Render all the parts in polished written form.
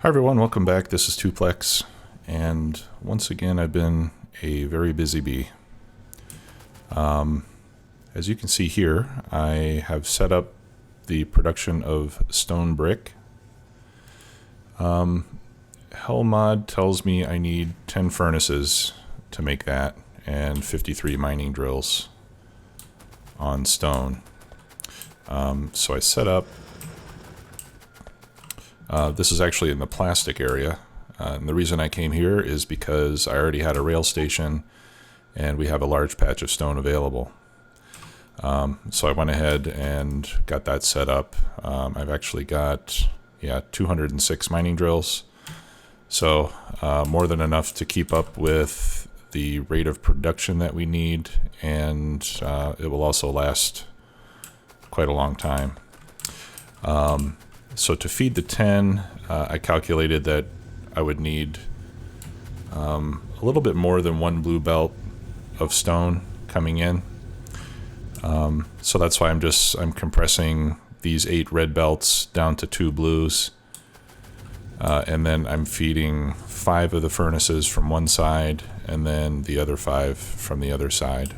Hi everyone, welcome back. This is Tuplex, and once again I've been a very busy bee. As you can see here, I have set up the production of stone brick. helmod tells me I need 10 furnaces to make that and 53 mining drills on stone. So I set up this is actually in the plastic area, and the reason I came here is because I already had a rail station and we have a large patch of stone available. So I went ahead and got that set up. I've actually got 206 mining drills, so more than enough to keep up with the rate of production that we need, and it will also last quite a long time. So to feed the 10, I calculated that I would need a little bit more than one blue belt of stone coming in. So that's why I'm compressing these 8 red belts down to 2 blues. And then I'm feeding 5 of the furnaces from one side and then the other 5 from the other side.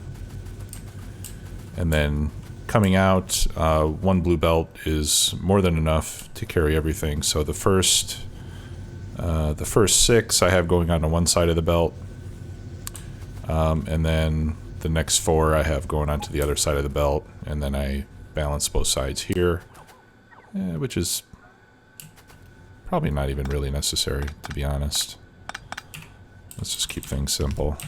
And then coming out, 1 blue belt is more than enough to carry everything. So the first 6 I have going onto one side of the belt, and then the next 4 I have going onto the other side of the belt, and then I balance both sides here, which is probably not even really necessary, to be honest. Let's just keep things simple.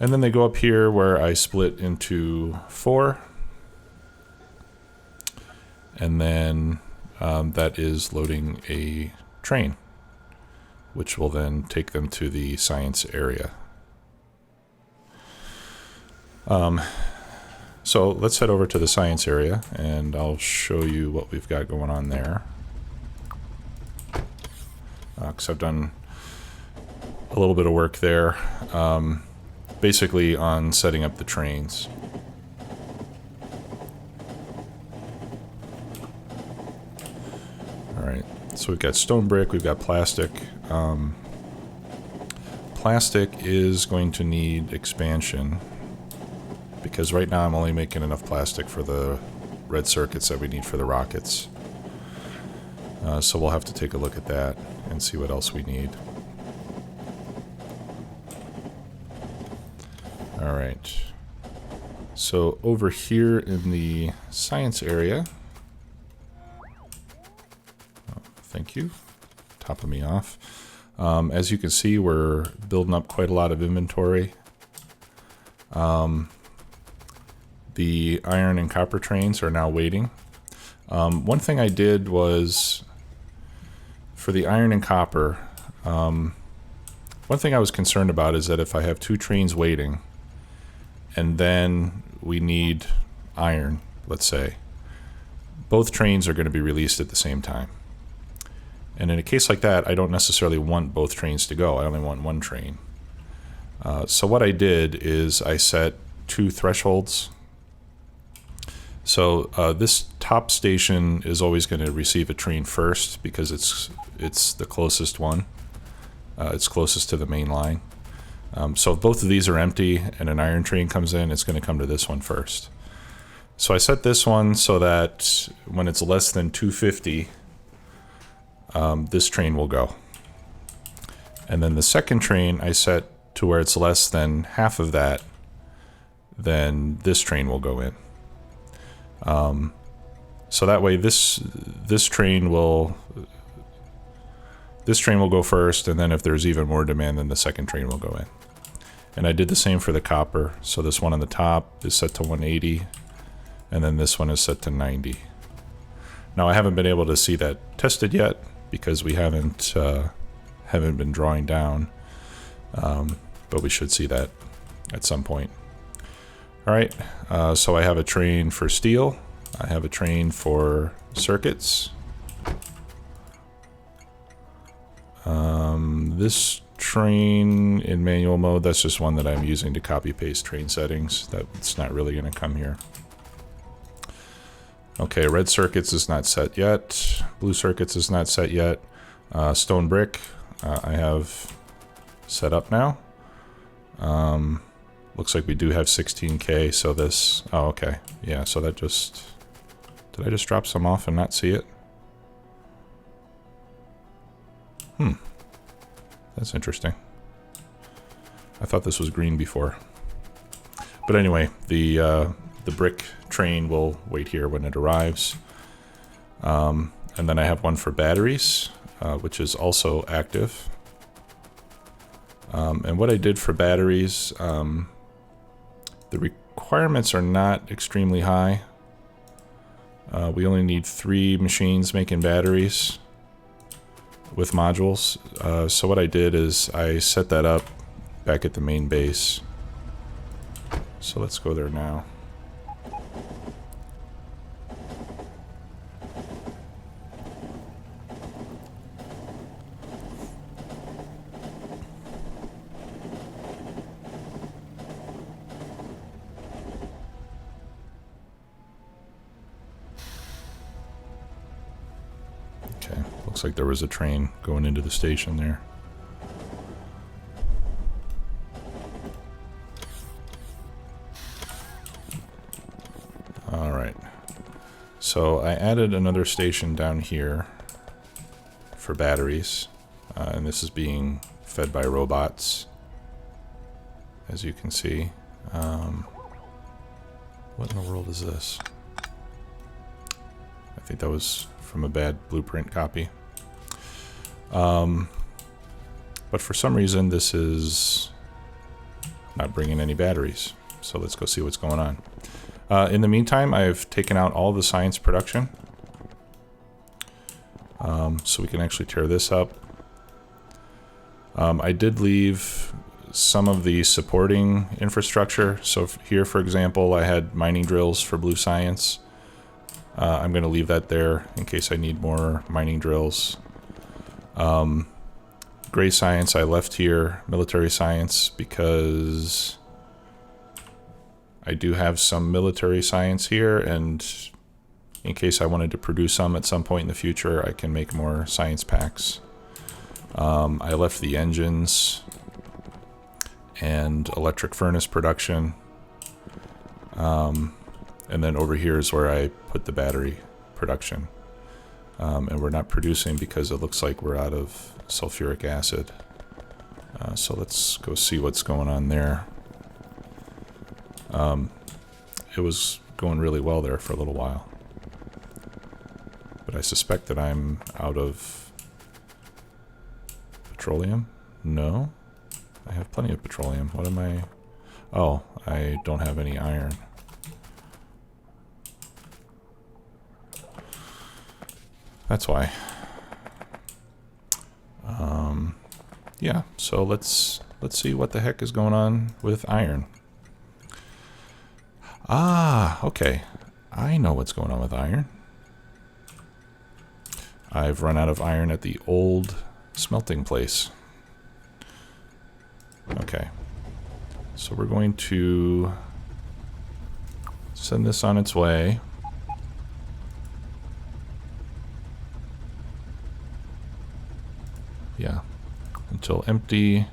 And then they go up here where I split into 4. And then that is loading a train, which will then take them to the science area. So let's head over to the science area and I'll show you what we've got going on there. Because I've done a little bit of work there. Basically on setting up the trains. Alright, so we've got stone brick, we've got plastic. Plastic is going to need expansion, because right now I'm only making enough plastic for the red circuits that we need for the rockets. So we'll have to take a look at that and see what else we need. Alright, so over here in the science area, thank you, topping me off. As you can see, we're building up quite a lot of inventory. The iron and copper trains are now waiting. One thing I did was, for the iron and copper, one thing I was concerned about is that if I have 2 trains waiting, and then we need iron, let's say, both trains are going to be released at the same time. And in a case like that, I don't necessarily want both trains to go. I only want one train. So what I did is I set 2 thresholds. So this top station is always going to receive a train first because it's the closest one. It's closest to the main line. So if both of these are empty and an iron train comes in, it's going to come to this one first. So I set this one so that when it's less than 250, this train will go. And then the second train I set to where it's less than half of that, then this train will go in. So that way this train will go first, and then if there's even more demand, then the second train will go in. And I did the same for the copper. So this one on the top is set to 180, and then this one is set to 90. Now I haven't been able to see that tested yet because we haven't been drawing down, but we should see that at some point. All right, so I have a train for steel. I have a train for circuits. This train in manual mode, that's just one that I'm using to copy paste train settings. That's not really going to come here. Okay, red circuits is not set yet. Blue circuits is not set yet. Stone brick I have set up now. Looks like we do have 16K, so this... Oh, okay. Yeah, so that just... Did I just drop some off and not see it? That's interesting. I thought this was green before. But anyway, the brick train will wait here when it arrives. And then I have one for batteries, which is also active. And what I did for batteries, the requirements are not extremely high. We only need 3 machines making batteries with modules. So what I did is I set that up back at the main base. So let's go there now. Okay, looks like there was a train going into the station there. Alright, so I added another station down here for batteries, and this is being fed by robots, as you can see. What in the world is this? I think that was from a bad blueprint copy. But for some reason this is not bringing any batteries, so let's go see what's going on. In the meantime, I've taken out all the science production, so we can actually tear this up. I did leave some of the supporting infrastructure. So here, for example, I had mining drills for blue science. I'm going to leave that there in case I need more mining drills. Gray science I left here, military science, because I do have some military science here, and in case I wanted to produce some at some point in the future, I can make more science packs. I left the engines and electric furnace production. And then over here is where I put the battery production. And we're not producing because it looks like we're out of sulfuric acid. So let's go see what's going on there. It was going really well there for a little while. But I suspect that I'm out of petroleum? No? I have plenty of petroleum. What am I... Oh, I don't have any iron. That's why. Yeah, so let's see what the heck is going on with iron. Ah, okay. I know what's going on with iron. I've run out of iron at the old smelting place. Okay. So we're going to send this on its way. Yeah. Until empty.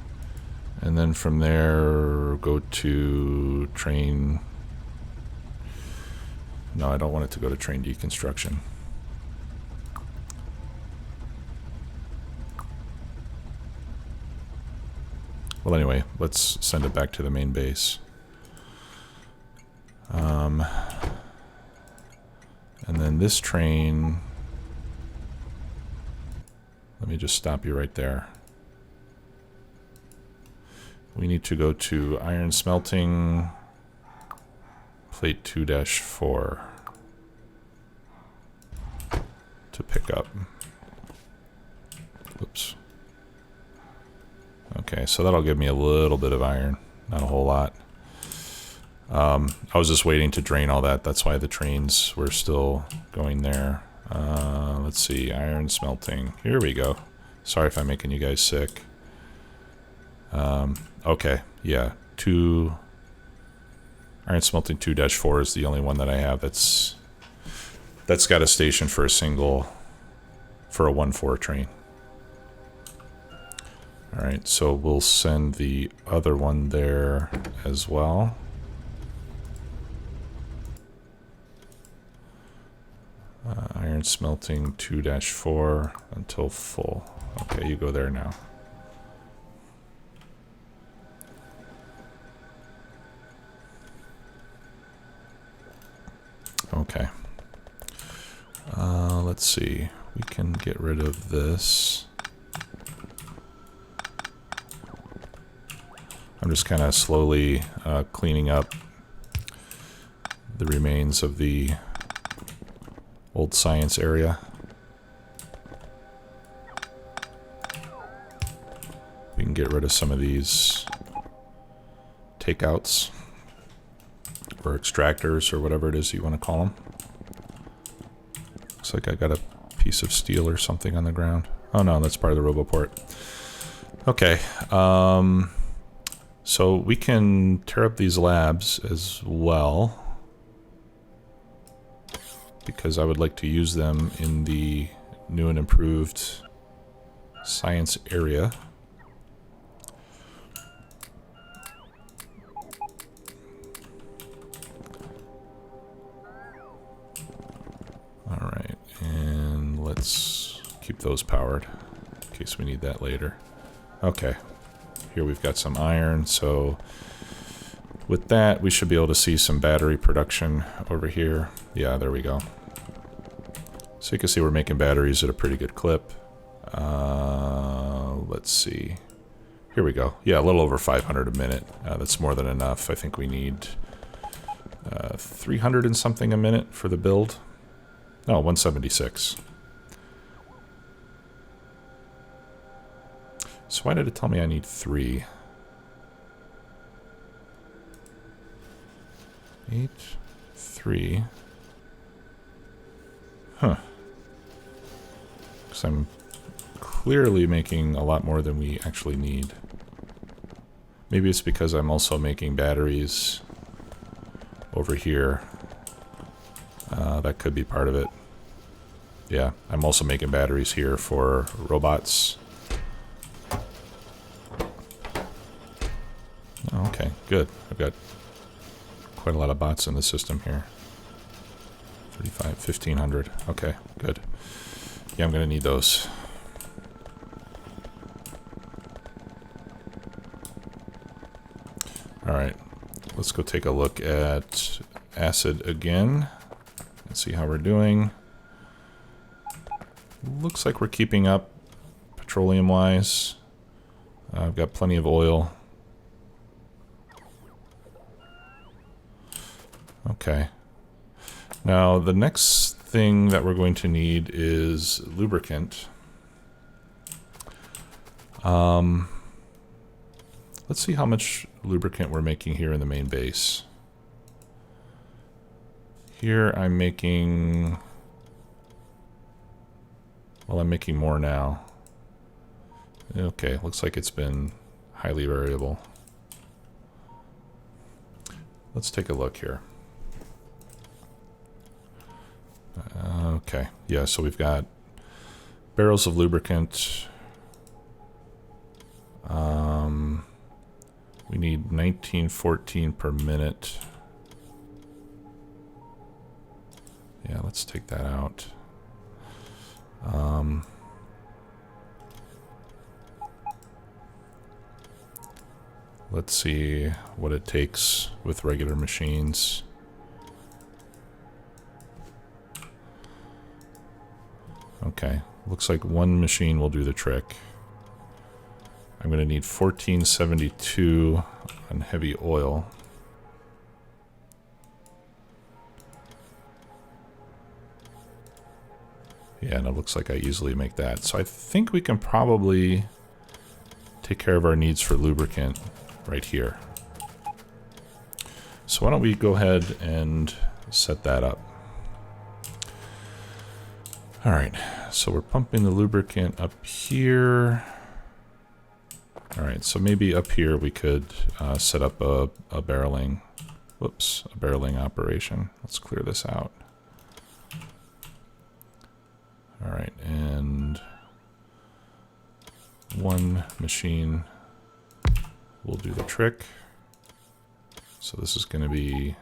And then from there, go to train... No, I don't want it to go to train deconstruction. Well, anyway, let's send it back to the main base. And then this train... Let me just stop you right there. We need to go to iron smelting... Plate 2-4 to pick up. Oops. Okay, so that'll give me a little bit of iron, not a whole lot. I was just waiting to drain all that. That's why the trains were still going there. Let's see, iron smelting. Here we go. Sorry if I'm making you guys sick. Okay, yeah, iron smelting 2-4 is the only one that I have that's That's got a station for a 1-4 train. All right, so we'll send the other one there as well. Iron smelting 2-4 until full. Okay, you go there now. Okay. Let's see. We can get rid of this. I'm just kind of slowly cleaning up the remains of the old science area. We can get rid of some of these takeouts or extractors or whatever it is you want to call them. Looks like I got a piece of steel or something on the ground. Oh no, that's part of the RoboPort. Okay. So we can tear up these labs as well, because I would like to use them in the new and improved science area. Alright, and let's keep those powered in case we need that later. Okay, here we've got some iron, so with that we should be able to see some battery production over here. Yeah, there we go. So you can see we're making batteries at a pretty good clip. Let's see. Here we go. Yeah, a little over 500 a minute. That's more than enough. I think we need 300 and something a minute for the build. No, 176. So why did it tell me I need 3? 8, 3. Huh. Because I'm clearly making a lot more than we actually need. Maybe it's because I'm also making batteries over here. That could be part of it. Yeah, I'm also making batteries here for robots. Oh, okay, good. I've got quite a lot of bots in the system here. 1,500. Okay, good. Yeah, I'm going to need those. Alright, let's go take a look at acid again. Let's see how we're doing. Looks like we're keeping up petroleum-wise. I've got plenty of oil. Okay. Now, the next thing that we're going to need is lubricant. Let's see how much lubricant we're making here in the main base. Here I'm making... Well, I'm making more now. Okay, looks like it's been highly variable. Let's take a look here. Okay, yeah, so we've got barrels of lubricant. We need 1914 per minute. Yeah, let's take that out. Let's see what it takes with regular machines. Okay, looks like one machine will do the trick. I'm going to need 1472 on heavy oil. Yeah, and it looks like I easily make that. So I think we can probably take care of our needs for lubricant right here. So why don't we go ahead and set that up. All right, so we're pumping the lubricant up here. All right, so maybe up here we could set up a barreling, a barreling operation. Let's clear this out. All right, and one machine will do the trick. So this is going to be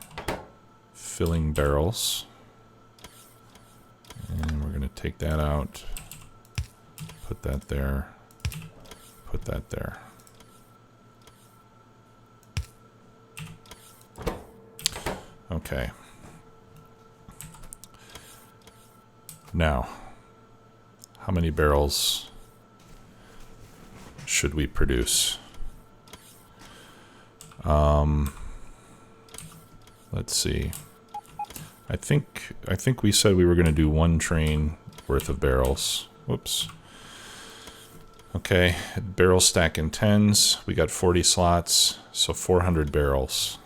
filling barrels. And we're going to take that out, put that there, put that there. Okay. Now, how many barrels should we produce? Let's see. I think we said we were going to do one train worth of barrels. Whoops. Okay, barrel stack in tens. We got 40 slots, so 400 barrels.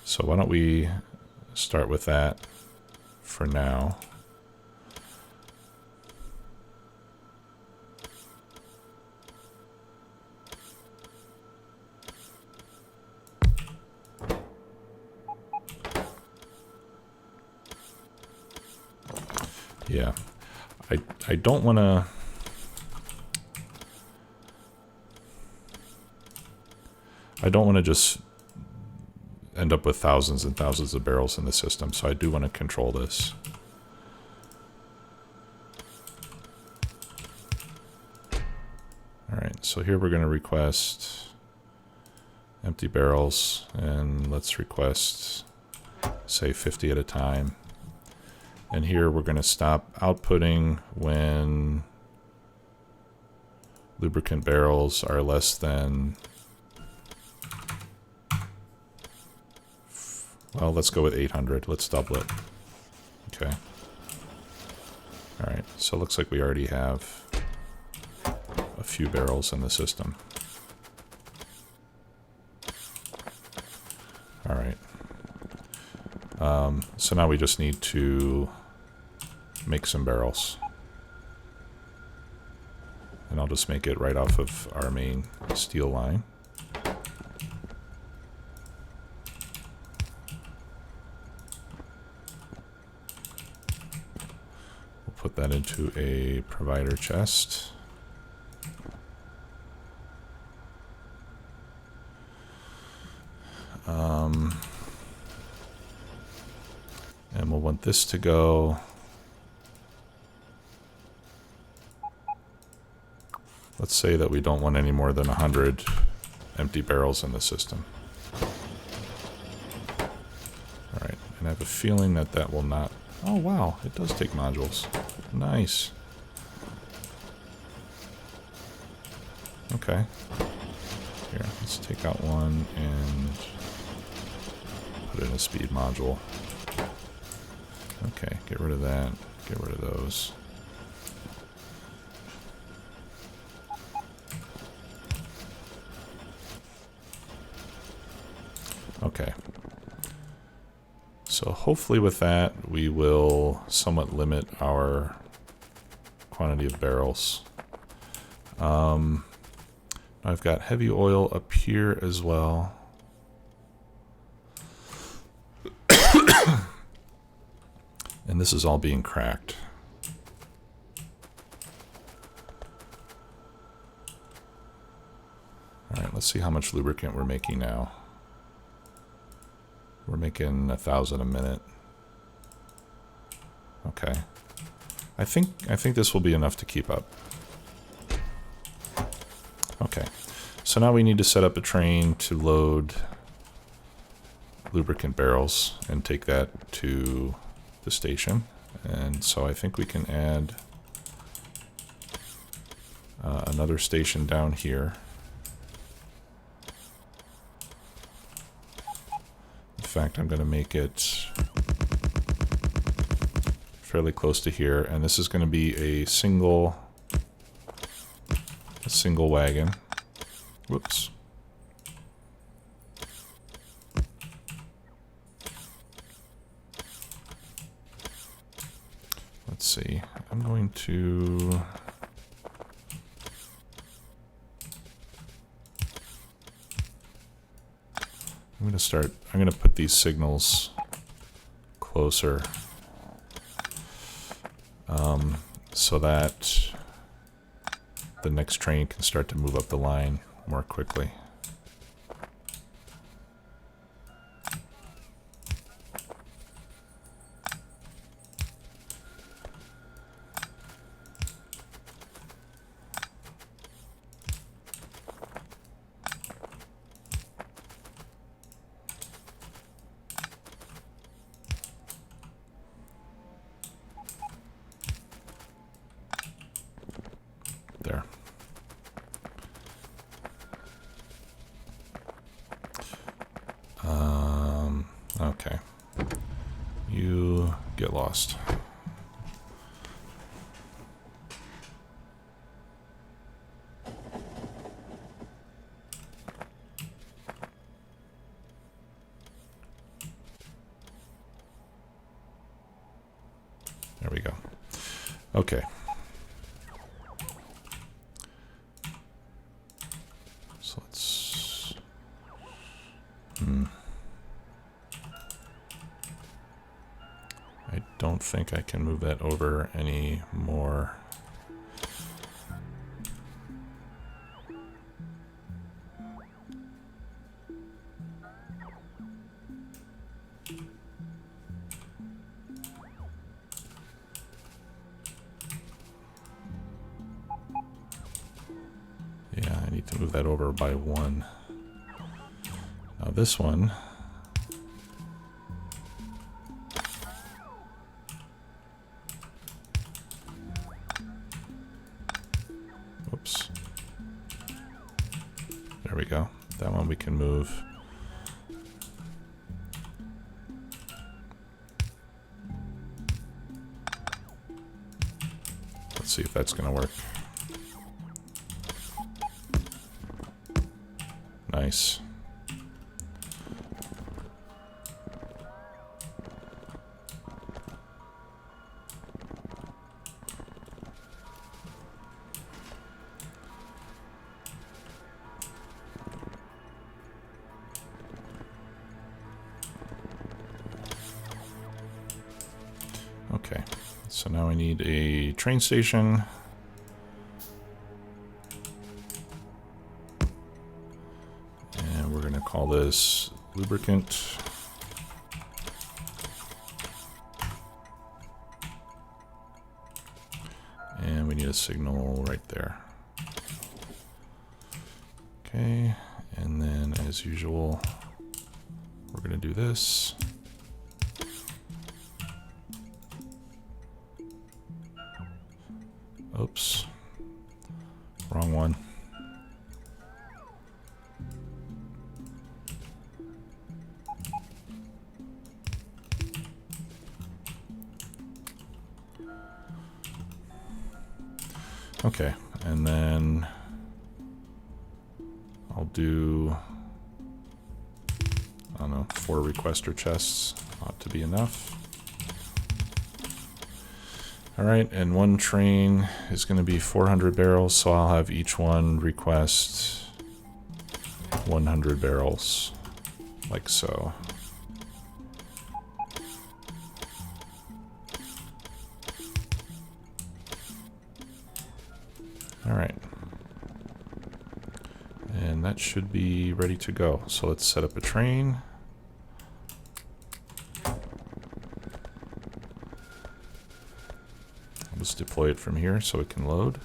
So why don't we start with that for now. Yeah, I don't want to. I don't want to just end up with thousands and thousands of barrels in the system, so I do want to control this. All right, so here we're going to request empty barrels, and let's request, say, 50 at a time. And here we're going to stop outputting when lubricant barrels are less than, well, let's go with 800. Let's double it. Okay. All right, so it looks like we already have a few barrels in the system. All right. So now we just need to make some barrels. And I'll just make it right off of our main steel line. We'll put that into a provider chest. And we'll want this to go. Let's say that we don't want any more than 100 empty barrels in the system. All right, and I have a feeling that that will not. Oh wow, it does take modules. Nice. Okay. Here, let's take out one and put in a speed module. Okay, get rid of that. Get rid of those. Okay. So hopefully with that, we will somewhat limit our quantity of barrels. I've got heavy oil up here as well. And this is all being cracked. All right, let's see how much lubricant we're making now. We're making 1,000 a minute. Okay. I think this will be enough to keep up. Okay. So now we need to set up a train to load lubricant barrels and take that to the station. And so I think we can add another station down here. In fact, I'm going to make it fairly close to here, and this is going to be a single wagon. Whoops. Let's see. I'm going to I'm going to put these signals closer so that the next train can start to move up the line more quickly. There. Okay. You get lost. There we go. Okay. So let's... I don't think I can move that over any more. Yeah, I need to move that over by 1. Now this one, whoops, there we go. That one we can move. Let's see if that's going to work. Nice. Okay, so now I need a train station. And we're going to call this lubricant. And we need a signal right there. Okay, and then as usual, we're going to do this. Oops, wrong one. Okay, and then I'll do, I don't know, 4 requester chests ought to be enough. All right, and one train is going to be 400 barrels, so I'll have each one request 100 barrels, like so. All right. And that should be ready to go. So let's set up a train. Let's deploy it from here so it can load.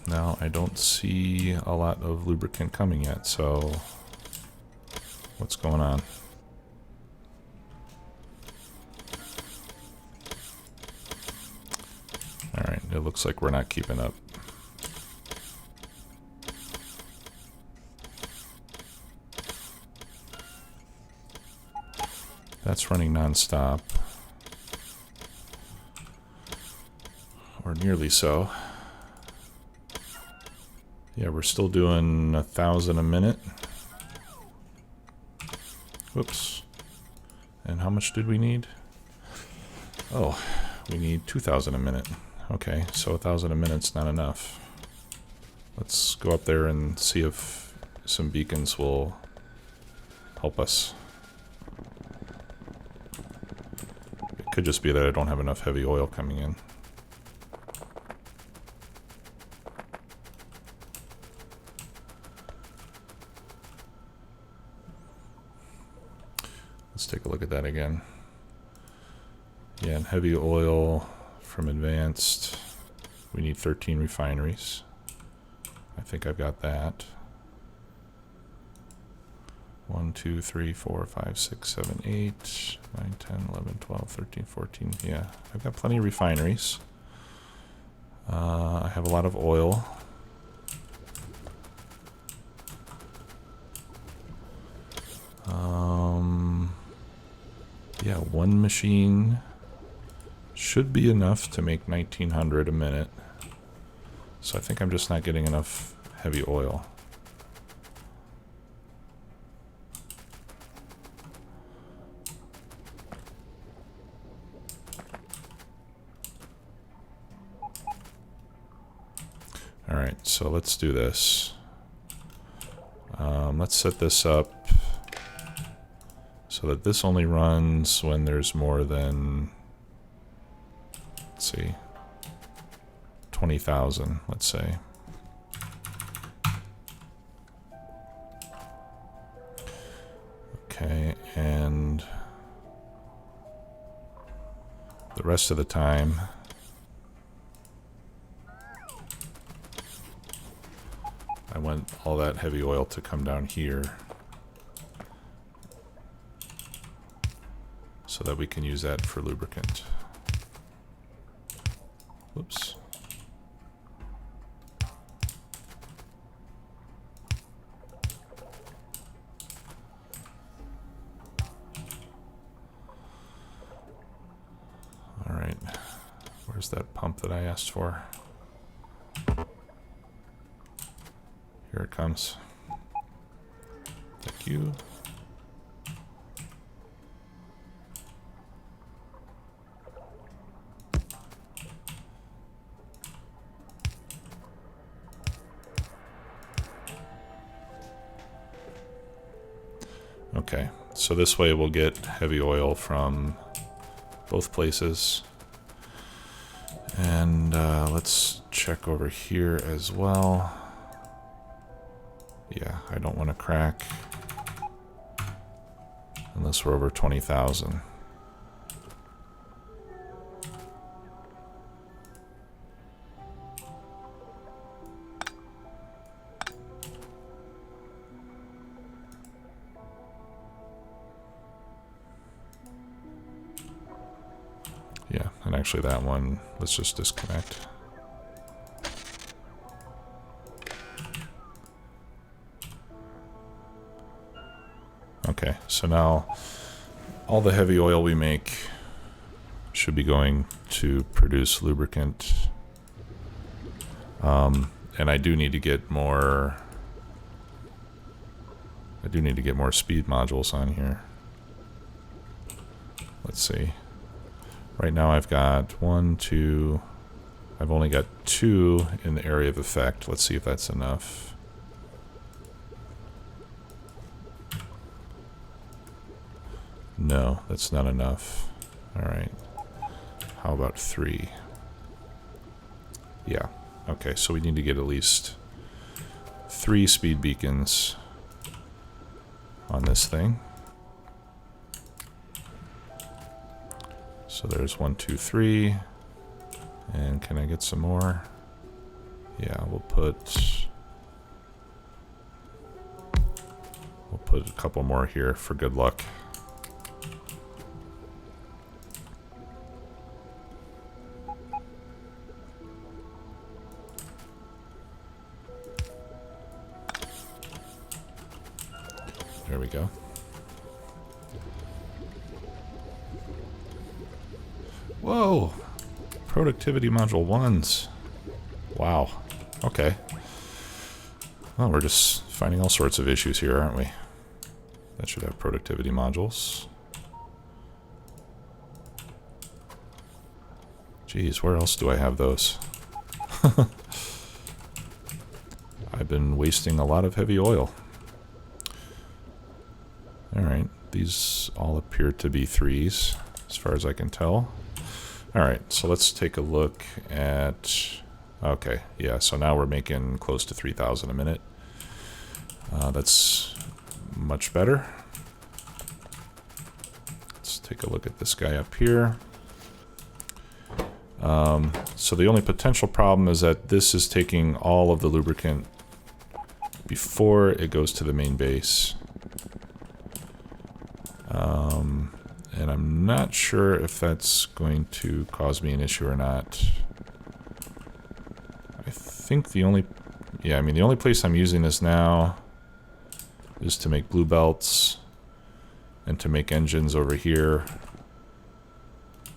Now I don't see a lot of lubricant coming yet, so what's going on? Alright, it looks like we're not keeping up. That's running non-stop. Or nearly so. Yeah, we're still doing 1,000 a minute. Whoops. And how much did we need? Oh, we need 2,000 a minute. Okay, so 1,000 a minute's not enough. Let's go up there and see if some beacons will help us. It could just be that I don't have enough heavy oil coming in. Let's take a look at that again. Yeah, and heavy oil from advanced, we need 13 refineries. I think I've got that. 1, 2, 3, 4, 5, 6, 7, 8, 9, 10, 11, 12, 13, 14. Yeah, I've got plenty of refineries. I have a lot of oil. Yeah, one machine should be enough to make 1,900 a minute. So I think I'm just not getting enough heavy oil. All right, so let's do this. Let's set this up so that this only runs when there's more than, let's see, 20,000, let's say. Okay, and the rest of the time, I want all that heavy oil to come down here so that we can use that for lubricant. Whoops. All right, where's that pump that I asked for? Here it comes. Thank you. Okay, so this way we'll get heavy oil from both places. And let's check over here as well. Yeah, I don't want to crack unless we're over 20,000. Yeah, and actually that one, let's just disconnect. Okay, so now all the heavy oil we make should be going to produce lubricant. And I do need to get more speed modules on here. Let's see. Right now I've got 1, 2, I've only got 2 in the area of effect. Let's see if that's enough. No, that's not enough. All right. How about 3? Yeah. Okay, so we need to get at least 3 speed beacons on this thing. So there's 1, 2, 3. And can I get some more? Yeah, we'll put a couple more here for good luck. There we go. Whoa! Productivity module 1s. Wow. Okay. Well, we're just finding all sorts of issues here, aren't we? That should have productivity modules. Geez, where else do I have those? I've been wasting a lot of heavy oil. Alright, these all appear to be 3s, as far as I can tell. Alright, so let's take a look at... Okay, yeah, so now we're making close to 3,000 a minute. That's much better. Let's take a look at this guy up here. So the only potential problem is that this is taking all of the lubricant before it goes to the main base. And I'm not sure if that's going to cause me an issue or not. I think the only... Yeah, I mean, the only place I'm using this now is to make blue belts and to make engines over here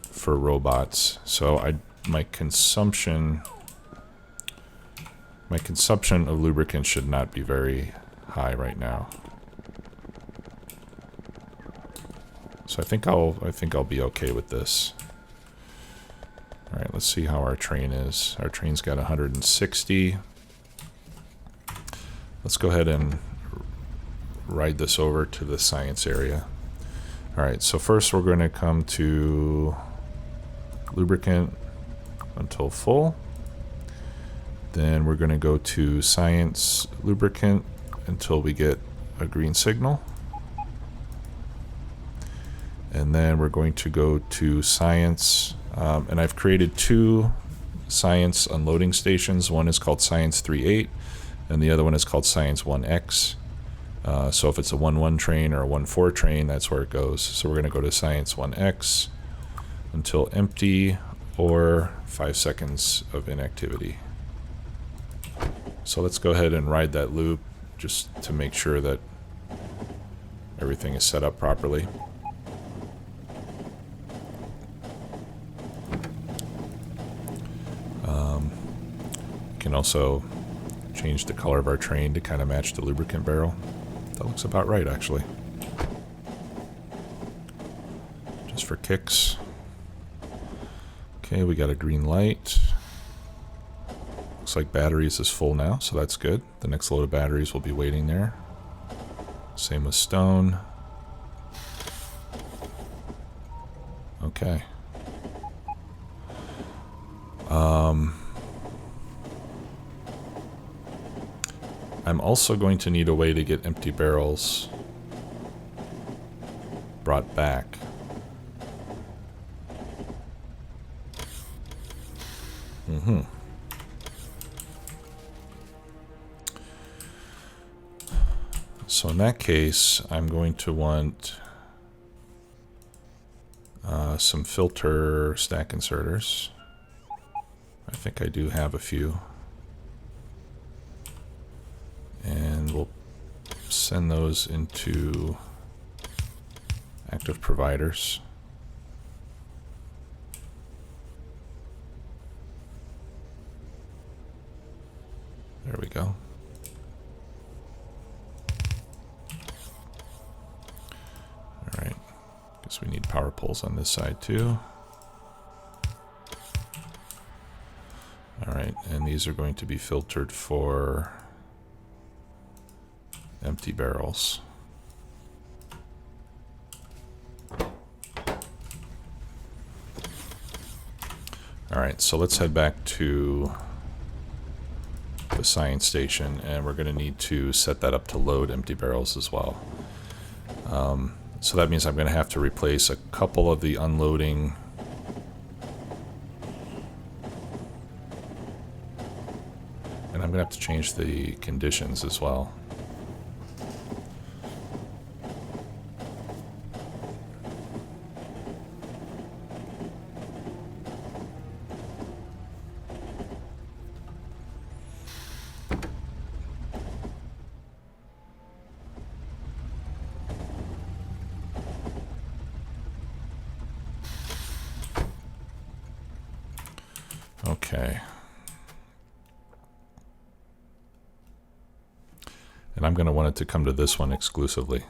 for robots. So my consumption of lubricant should not be very high right now. So I think I'll be okay with this. All right, let's see how our train is. Our train's got 160. Let's go ahead and ride this over to the science area. All right, so first we're going to come to lubricant until full. Then we're going to go to science lubricant until we get a green signal. And then we're going to go to science, and I've created 2 science unloading stations. One is called Science 3.8, and the other one is called Science 1X. So if it's a 1.1 train or a 1.4 train, that's where it goes. So we're going to go to Science 1X until empty or 5 seconds of inactivity. So let's go ahead and ride that loop just to make sure that everything is set up properly. We can also change the color of our train to kind of match the lubricant barrel. That looks about right, actually. Just for kicks. Okay, we got a green light. Looks like batteries is full now, so that's good. The next load of batteries will be waiting there. Same with stone. Okay. I'm also going to need a way to get empty barrels brought back. So in that case, I'm going to want some filter stack inserters. I think I do have a few. And we'll send those into active providers. There we go. All right. Guess we need power poles on this side too. All right, and these are going to be filtered for empty barrels. All right, so let's head back to the science station, and we're going to need to set that up to load empty barrels as well. So that means I'm going to have to replace a couple of the unloading and I'm going to have to change the conditions as well. Okay. And I'm going to want it to come to this one exclusively.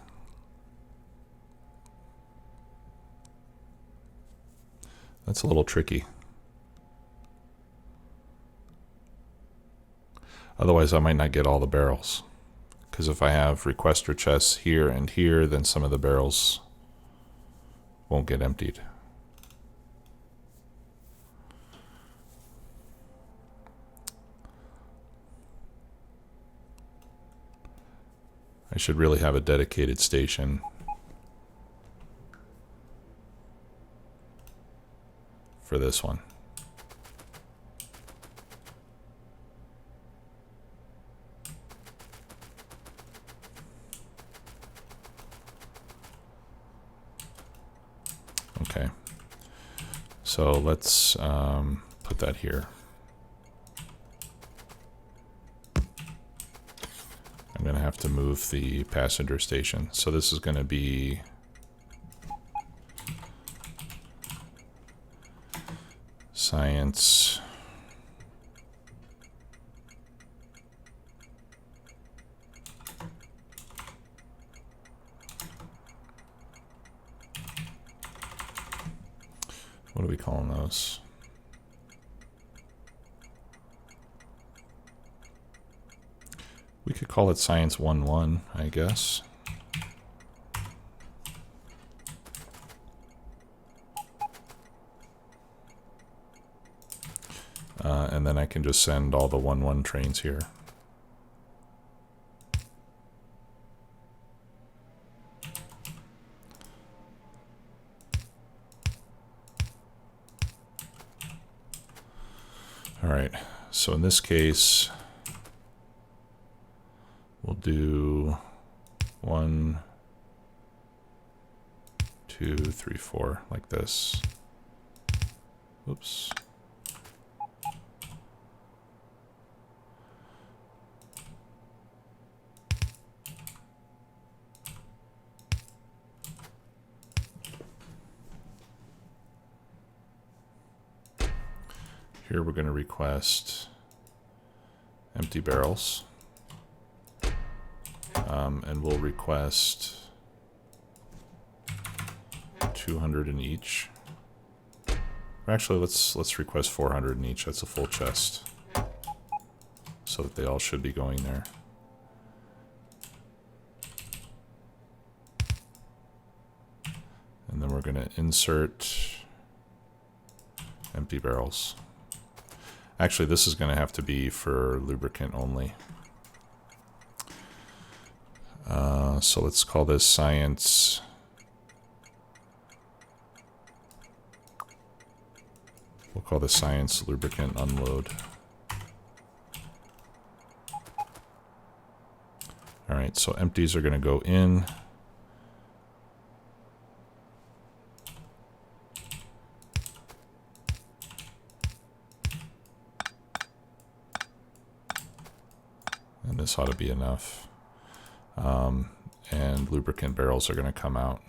That's a little tricky. Otherwise, I might not get all the barrels. Because if I have requester chests here and here, then some of the barrels won't get emptied. I should really have a dedicated station for this one. Okay, so let's put that here. I'm going to have to move the passenger station. So this is going to be science. What are we calling those? We could call it Science 1-1, I guess. And then I can just send all the 1-1 trains here. All right, so in this case, we'll do 1, 2, 3, 4, like this. Oops. Here we're going to request empty barrels. And we'll request 200 in each. Actually, let's request 400 in each. That's a full chest, so that they all should be going there. And then we're going to insert empty barrels. Actually, this is going to have to be for lubricant only. So let's call this science. We'll call this science lubricant unload. All right, so empties are going to go in. And this ought to be enough. And lubricant barrels are going to come out.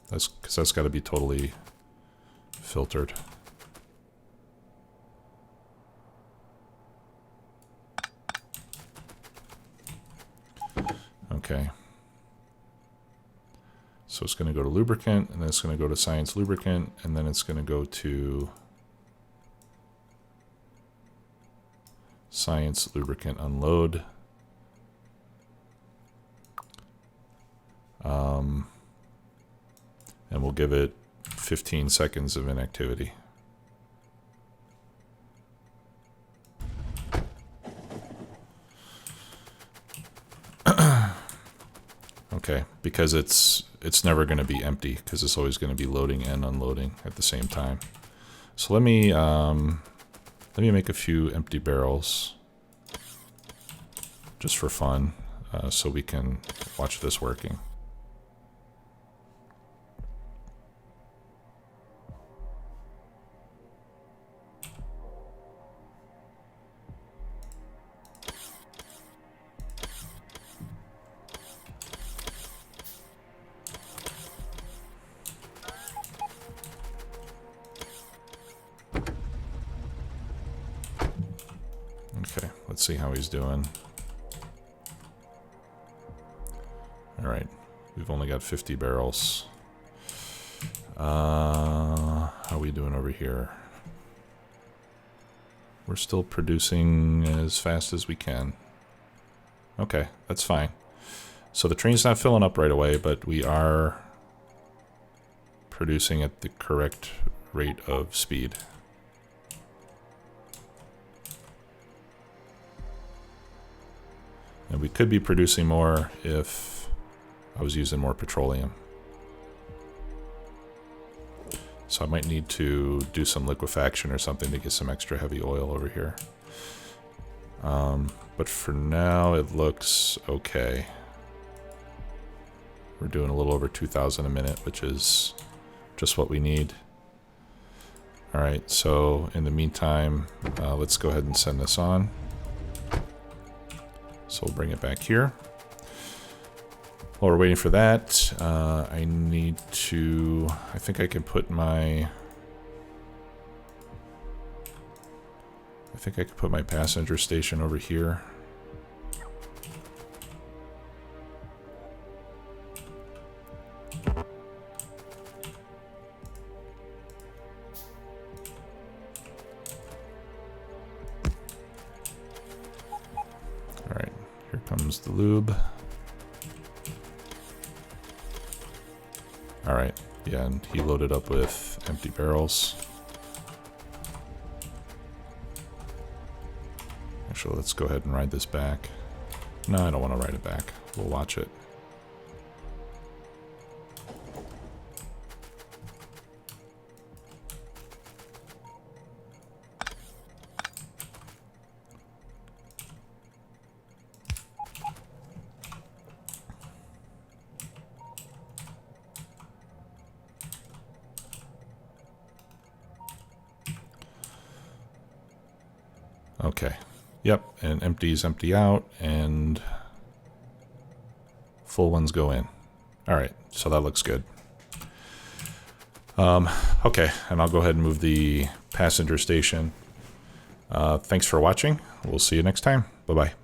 That's because that's got to be totally filtered. Okay. So it's going to go to lubricant, and then it's going to go to science lubricant, and then it's going to go to science lubricant unload. And we'll give it 15 seconds of inactivity. Okay, because it's never going to be empty, because it's always going to be loading and unloading at the same time. So let me make a few empty barrels just for fun, so we can watch this working. Okay, let's see how he's doing. All right, we've only got 50 barrels. How are we doing over here? We're still producing as fast as we can. Okay, that's fine. So the train's not filling up right away, but we are producing at the correct rate of speed. And we could be producing more if I was using more petroleum. So I might need to do some liquefaction or something to get some extra heavy oil over here. But for now, it looks okay. We're doing a little over 2,000 a minute, which is just what we need. All right, so in the meantime, let's go ahead and send this on. So we'll bring it back here. While we're waiting for that, I need to, I think I can put my, passenger station over here. All right, here comes the lube. All right, yeah, and he loaded up with empty barrels. Actually, let's go ahead and ride this back. No, I don't want to ride it back. We'll watch it. Okay. Yep, and empties empty out, and full ones go in. All right, so that looks good. Okay, and I'll go ahead and move the passenger station. Thanks for watching. We'll see you next time. Bye-bye.